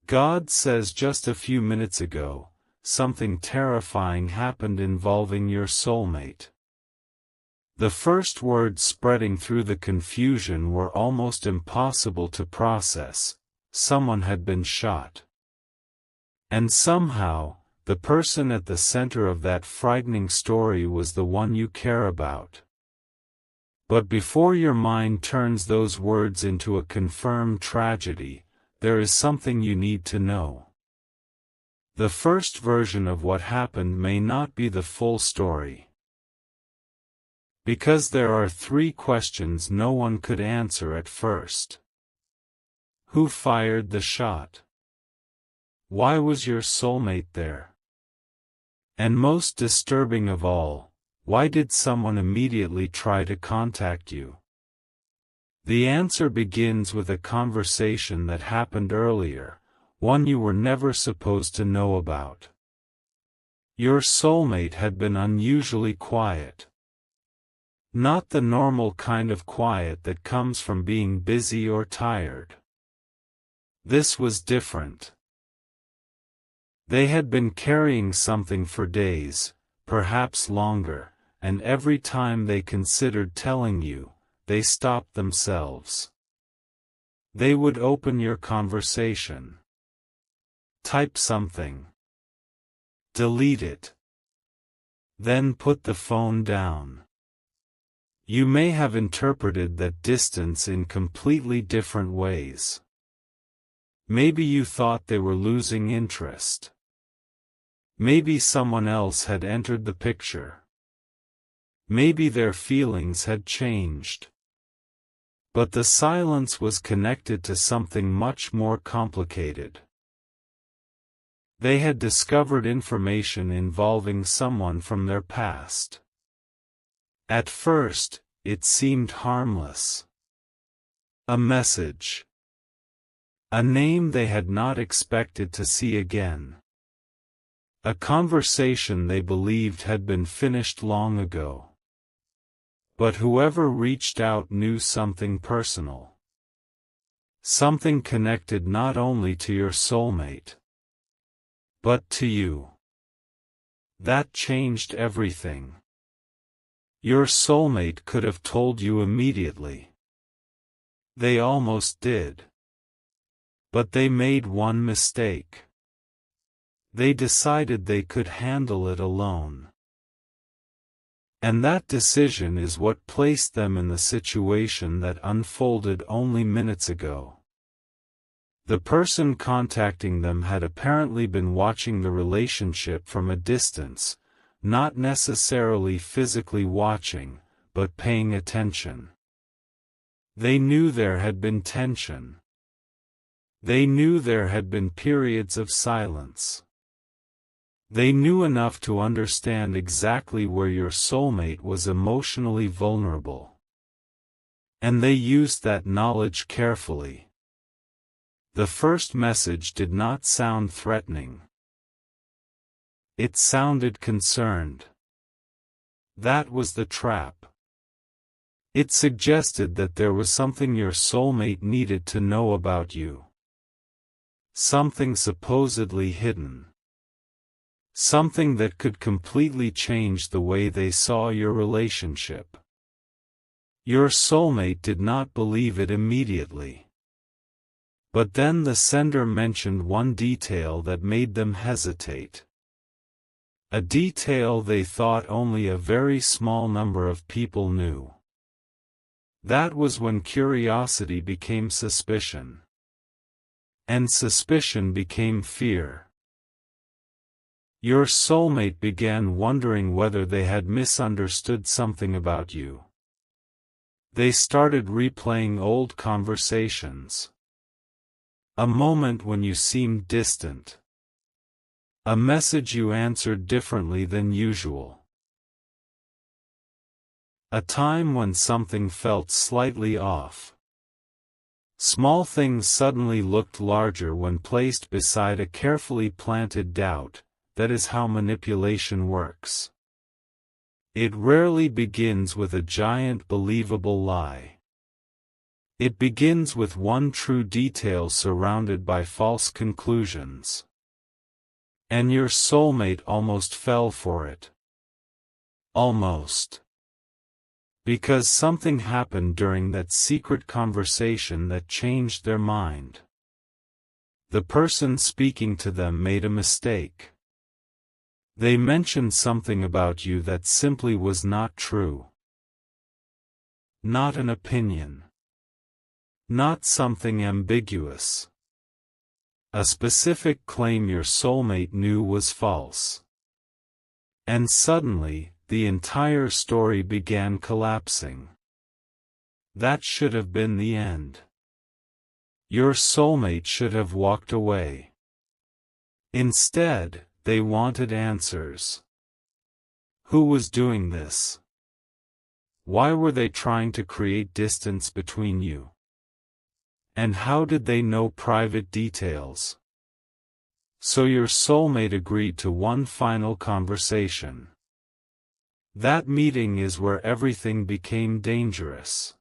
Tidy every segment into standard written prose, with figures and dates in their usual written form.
God says just a few minutes ago, something terrifying happened involving your soulmate. The first words spreading through the confusion were almost impossible to process. Someone had been shot. And somehow, the person at the center of that frightening story was the one you care about. But before your mind turns those words into a confirmed tragedy, there is something you need to know. The first version of what happened may not be the full story. Because there are 3 questions no one could answer at first. Who fired the shot? Why was your soulmate there? And most disturbing of all, why did someone immediately try to contact you? The answer begins with a conversation that happened earlier, one you were never supposed to know about. Your soulmate had been unusually quiet. Not the normal kind of quiet that comes from being busy or tired. This was different. They had been carrying something for days, perhaps longer, and every time they considered telling you, they stopped themselves. They would open your conversation. Type something. Delete it. Then put the phone down. You may have interpreted that distance in completely different ways. Maybe you thought they were losing interest. Maybe someone else had entered the picture. Maybe their feelings had changed. But the silence was connected to something much more complicated. They had discovered information involving someone from their past. At first, it seemed harmless. A message. A name they had not expected to see again. A conversation they believed had been finished long ago. But whoever reached out knew something personal. Something connected not only to your soulmate, but to you. That changed everything. Your soulmate could have told you immediately. They almost did. But they made one mistake. They decided they could handle it alone. And that decision is what placed them in the situation that unfolded only minutes ago. The person contacting them had apparently been watching the relationship from a distance, not necessarily physically watching, but paying attention. They knew there had been tension. They knew there had been periods of silence. They knew enough to understand exactly where your soulmate was emotionally vulnerable. And they used that knowledge carefully. The first message did not sound threatening. It sounded concerned. That was the trap. It suggested that there was something your soulmate needed to know about you. Something supposedly hidden. Something that could completely change the way they saw your relationship. Your soulmate did not believe it immediately. But then the sender mentioned one detail that made them hesitate. A detail they thought only a very small number of people knew. That was when curiosity became suspicion. And suspicion became fear. Your soulmate began wondering whether they had misunderstood something about you. They started replaying old conversations. A moment when you seemed distant. A message you answered differently than usual. A time when something felt slightly off. Small things suddenly looked larger when placed beside a carefully planted doubt. That is how manipulation works. It rarely begins with a giant believable lie. It begins with one true detail surrounded by false conclusions. And your soulmate almost fell for it. Almost. Because something happened during that secret conversation that changed their mind. The person speaking to them made a mistake. They mentioned something about you that simply was not true. Not an opinion. Not something ambiguous. A specific claim your soulmate knew was false. And suddenly, the entire story began collapsing. That should have been the end. Your soulmate should have walked away. Instead, they wanted answers. Who was doing this? Why were they trying to create distance between you? And how did they know private details? So your soulmate agreed to one final conversation. That meeting is where everything became dangerous.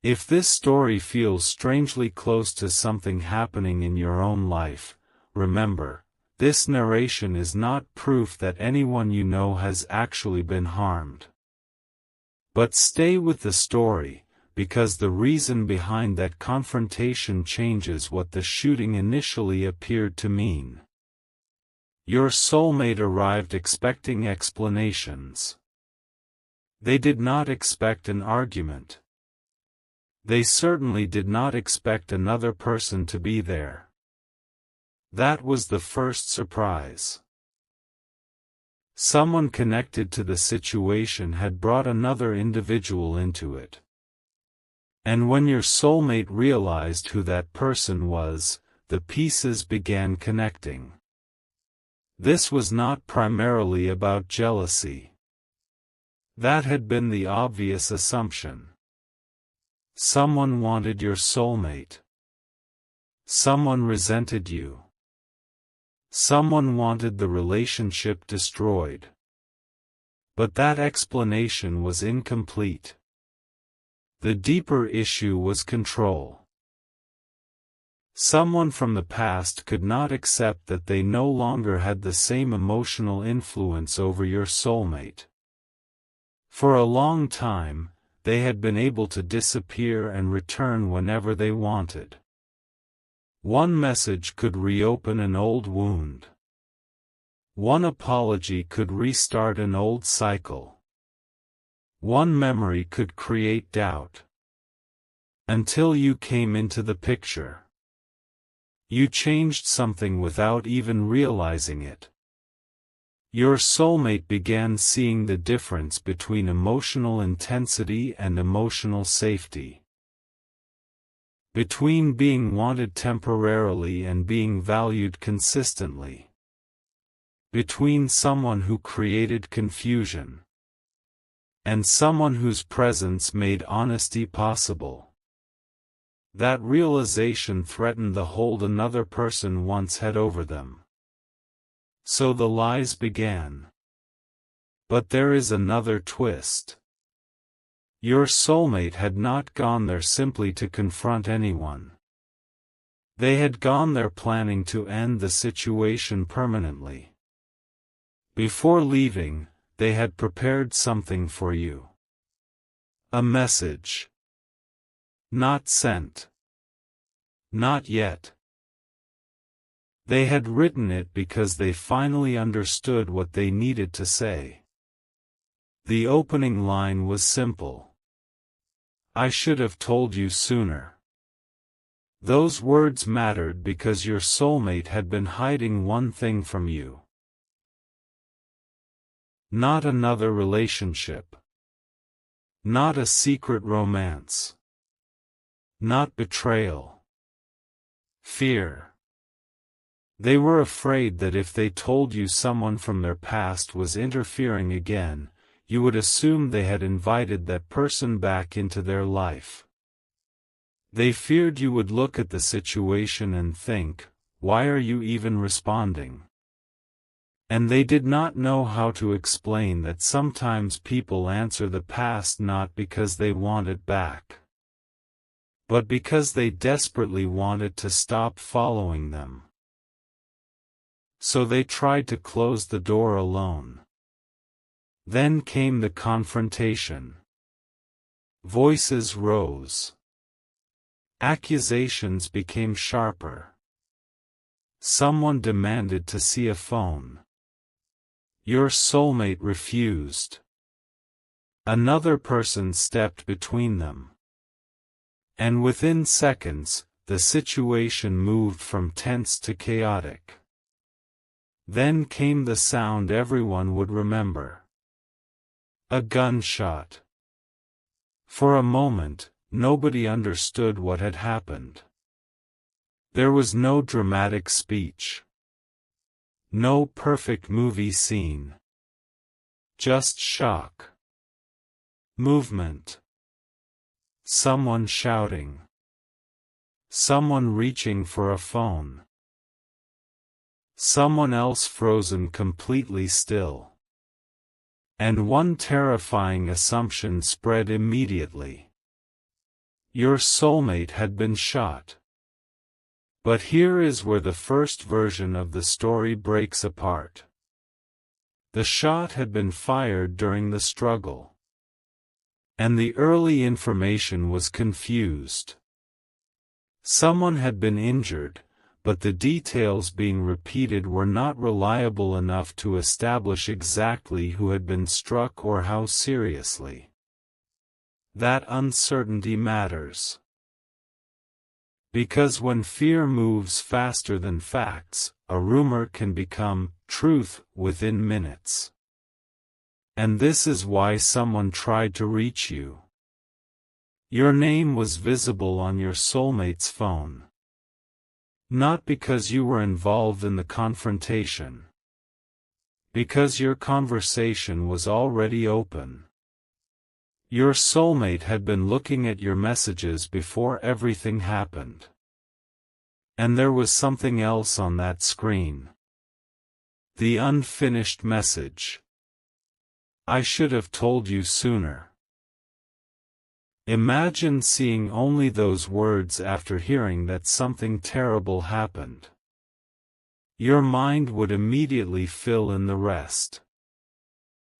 If this story feels strangely close to something happening in your own life, remember, this narration is not proof that anyone you know has actually been harmed. But stay with the story, because the reason behind that confrontation changes what the shooting initially appeared to mean. Your soulmate arrived expecting explanations. They did not expect an argument. They certainly did not expect another person to be there. That was the first surprise. Someone connected to the situation had brought another individual into it. And when your soulmate realized who that person was, the pieces began connecting. This was not primarily about jealousy. That had been the obvious assumption. Someone wanted your soulmate. Someone resented you. Someone wanted the relationship destroyed. But that explanation was incomplete. The deeper issue was control. Someone from the past could not accept that they no longer had the same emotional influence over your soulmate. For a long time, they had been able to disappear and return whenever they wanted. One message could reopen an old wound. One apology could restart an old cycle. One memory could create doubt. Until you came into the picture. You changed something without even realizing it. Your soulmate began seeing the difference between emotional intensity and emotional safety. Between being wanted temporarily and being valued consistently. Between someone who created confusion and someone whose presence made honesty possible. That realization threatened the hold another person once had over them. So the lies began. But there is another twist. Your soulmate had not gone there simply to confront anyone. They had gone there planning to end the situation permanently. Before leaving, they had prepared something for you. A message. Not sent. Not yet. They had written it because they finally understood what they needed to say. The opening line was simple. I should have told you sooner. Those words mattered because your soulmate had been hiding one thing from you. Not another relationship. Not a secret romance. Not betrayal. Fear. They were afraid that if they told you someone from their past was interfering again, you would assume they had invited that person back into their life. They feared you would look at the situation and think, why are you even responding? And they did not know how to explain that sometimes people answer the past not because they want it back. but because they desperately wanted to stop following them. So they tried to close the door alone. Then came the confrontation. Voices rose. Accusations became sharper. Someone demanded to see a phone. Your soulmate refused. Another person stepped between them. And within seconds, the situation moved from tense to chaotic. Then came the sound everyone would remember. A gunshot. For a moment, nobody understood what had happened. There was no dramatic speech. No perfect movie scene. Just shock. Movement. Someone shouting. Someone reaching for a phone. Someone else frozen completely still. And one terrifying assumption spread immediately. Your soulmate had been shot. But here is where the first version of the story breaks apart. The shot had been fired during the struggle. And the early information was confused. Someone had been injured, but the details being repeated were not reliable enough to establish exactly who had been struck or how seriously. That uncertainty matters. Because when fear moves faster than facts, a rumor can become truth within minutes. And this is why someone tried to reach you. Your name was visible on your soulmate's phone. Not because you were involved in the confrontation. Because your conversation was already open. Your soulmate had been looking at your messages before everything happened. And there was something else on that screen. The unfinished message. I should have told you sooner. Imagine seeing only those words after hearing that something terrible happened. Your mind would immediately fill in the rest.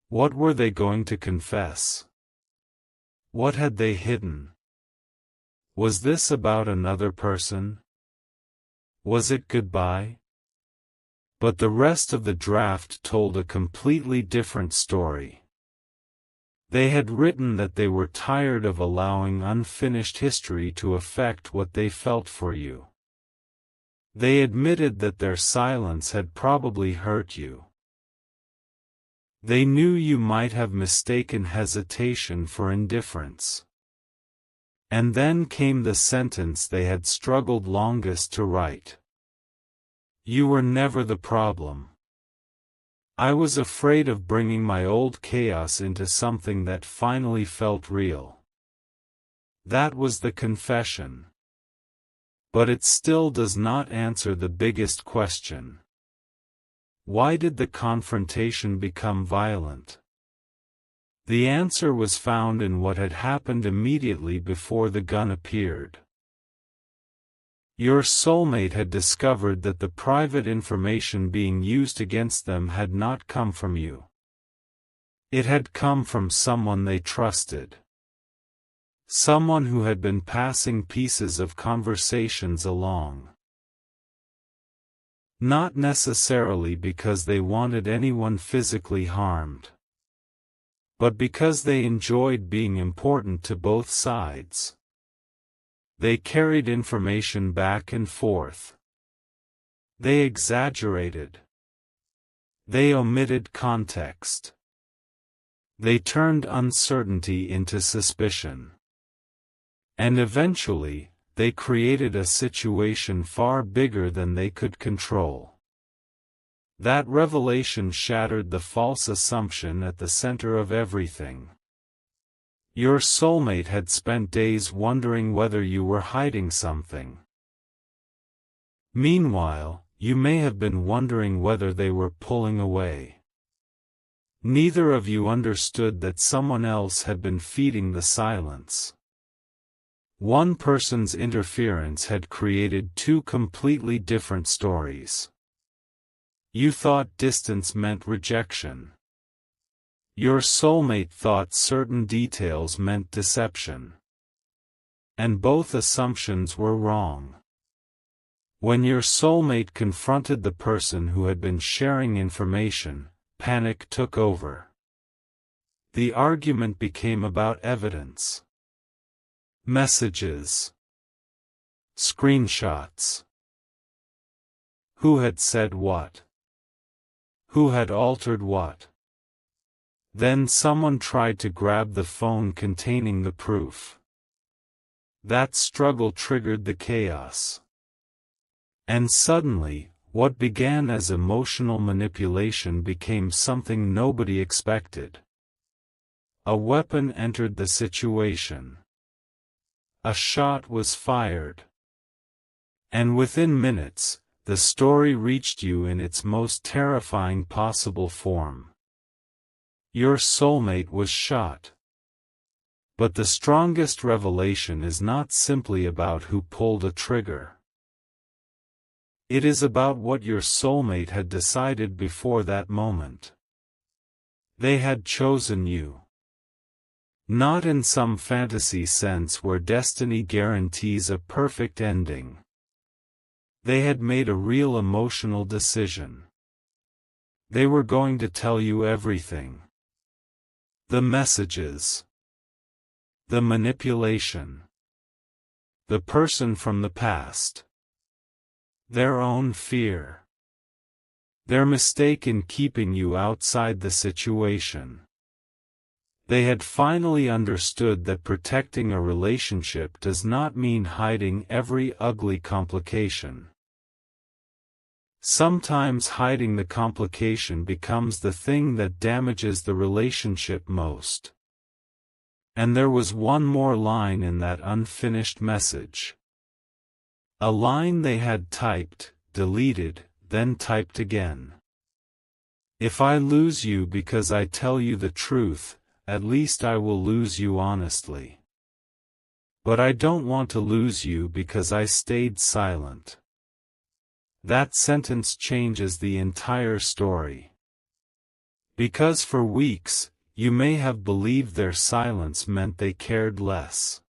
What were they going to confess? What had they hidden? Was this about another person? Was it goodbye? But the rest of the draft told a completely different story. They had written that they were tired of allowing unfinished history to affect what they felt for you. They admitted that their silence had probably hurt you. They knew you might have mistaken hesitation for indifference. And then came the sentence they had struggled longest to write. You were never the problem. I was afraid of bringing my old chaos into something that finally felt real. That was the confession. But it still does not answer the biggest question. Why did the confrontation become violent? The answer was found in what had happened immediately before the gun appeared. Your soulmate had discovered that the private information being used against them had not come from you. It had come from someone they trusted. Someone who had been passing pieces of conversations along. Not necessarily because they wanted anyone physically harmed, but because they enjoyed being important to both sides. They carried information back and forth. They exaggerated. They omitted context. They turned uncertainty into suspicion. And eventually, they created a situation far bigger than they could control. That revelation shattered the false assumption at the center of everything. Your soulmate had spent days wondering whether you were hiding something. Meanwhile, you may have been wondering whether they were pulling away. Neither of you understood that someone else had been feeding the silence. One person's interference had created two completely different stories. You thought distance meant rejection. Your soulmate thought certain details meant deception. And both assumptions were wrong. When your soulmate confronted the person who had been sharing information, panic took over. The argument became about evidence. Messages. Screenshots. Who had said what? Who had altered what? Then someone tried to grab the phone containing the proof. That struggle triggered the chaos. And suddenly, what began as emotional manipulation became something nobody expected. A weapon entered the situation. A shot was fired. And within minutes, the story reached you in its most terrifying possible form. Your soulmate was shot. But the strongest revelation is not simply about who pulled a trigger. It is about what your soulmate had decided before that moment. They had chosen you. Not in some fantasy sense where destiny guarantees a perfect ending. They had made a real emotional decision. They were going to tell you everything. The messages. The manipulation. The person from the past. Their own fear. Their mistake in keeping you outside the situation. They had finally understood that protecting a relationship does not mean hiding every ugly complication. Sometimes hiding the complication becomes the thing that damages the relationship most. And there was one more line in that unfinished message. A line they had typed, deleted, then typed again. If I lose you because I tell you the truth, at least I will lose you honestly. But I don't want to lose you because I stayed silent. That sentence changes the entire story. Because for weeks, you may have believed their silence meant they cared less.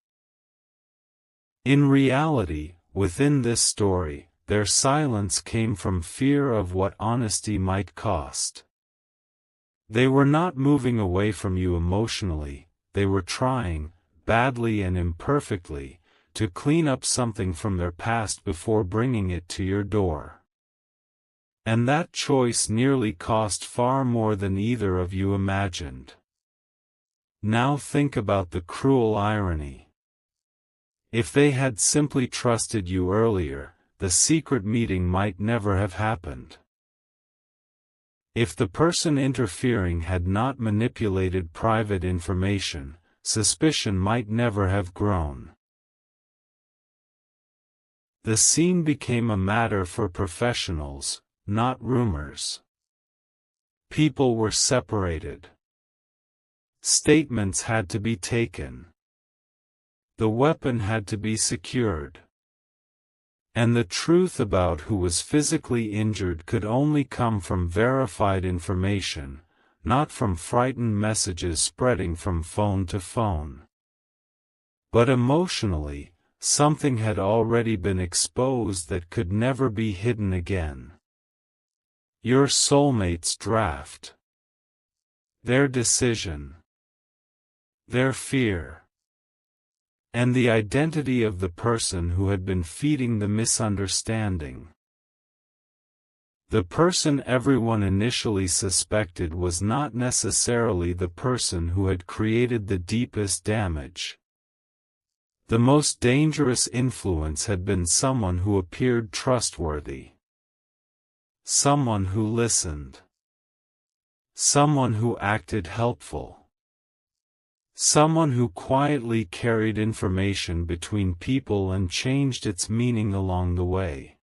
In reality, within this story, their silence came from fear of what honesty might cost. They were not moving away from you emotionally, they were trying, badly and imperfectly, to clean up something from their past before bringing it to your door. And that choice nearly cost far more than either of you imagined. Now think about the cruel irony. If they had simply trusted you earlier, the secret meeting might never have happened. If the person interfering had not manipulated private information, suspicion might never have grown. The scene became a matter for professionals, not rumors. People were separated. Statements had to be taken. The weapon had to be secured. And the truth about who was physically injured could only come from verified information, not from frightened messages spreading from phone to phone. But emotionally, something had already been exposed that could never be hidden again. Your soulmate's draft. Their decision. Their fear. And the identity of the person who had been feeding the misunderstanding. The person everyone initially suspected was not necessarily the person who had created the deepest damage. The most dangerous influence had been someone who appeared trustworthy. Someone who listened. Someone who acted helpful. Someone who quietly carried information between people and changed its meaning along the way.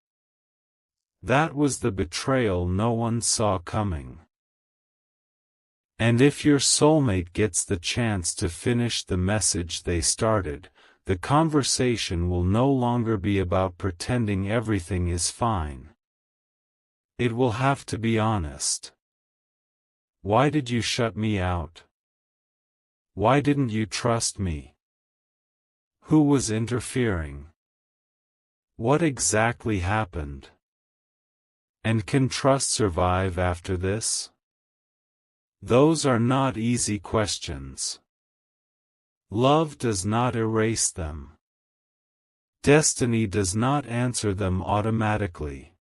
That was the betrayal no one saw coming. And if your soulmate gets the chance to finish the message they started, the conversation will no longer be about pretending everything is fine. It will have to be honest. Why did you shut me out? Why didn't you trust me? Who was interfering? What exactly happened? And can trust survive after this? Those are not easy questions. Love does not erase them. Destiny does not answer them automatically.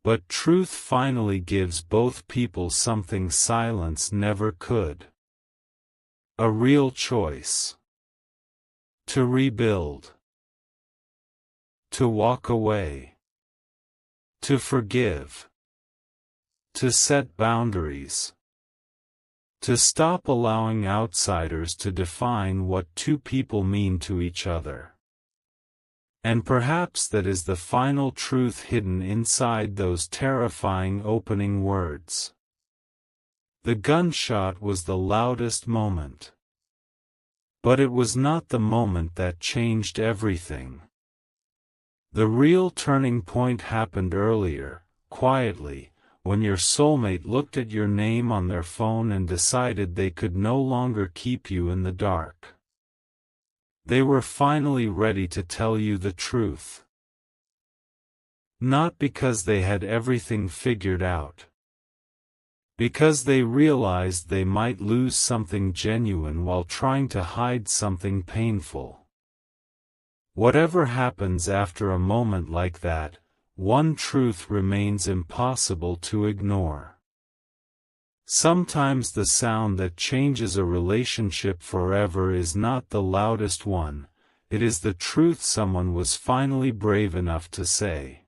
But truth finally gives both people something silence never could. A real choice. To rebuild. To walk away. To forgive. To set boundaries. To stop allowing outsiders to define what two people mean to each other. And perhaps that is the final truth hidden inside those terrifying opening words. The gunshot was the loudest moment. But it was not the moment that changed everything. The real turning point happened earlier, quietly, when your soulmate looked at your name on their phone and decided they could no longer keep you in the dark. They were finally ready to tell you the truth. Not because they had everything figured out. Because they realized they might lose something genuine while trying to hide something painful. Whatever happens after a moment like that, one truth remains impossible to ignore. Sometimes the sound that changes a relationship forever is not the loudest one, it is the truth someone was finally brave enough to say.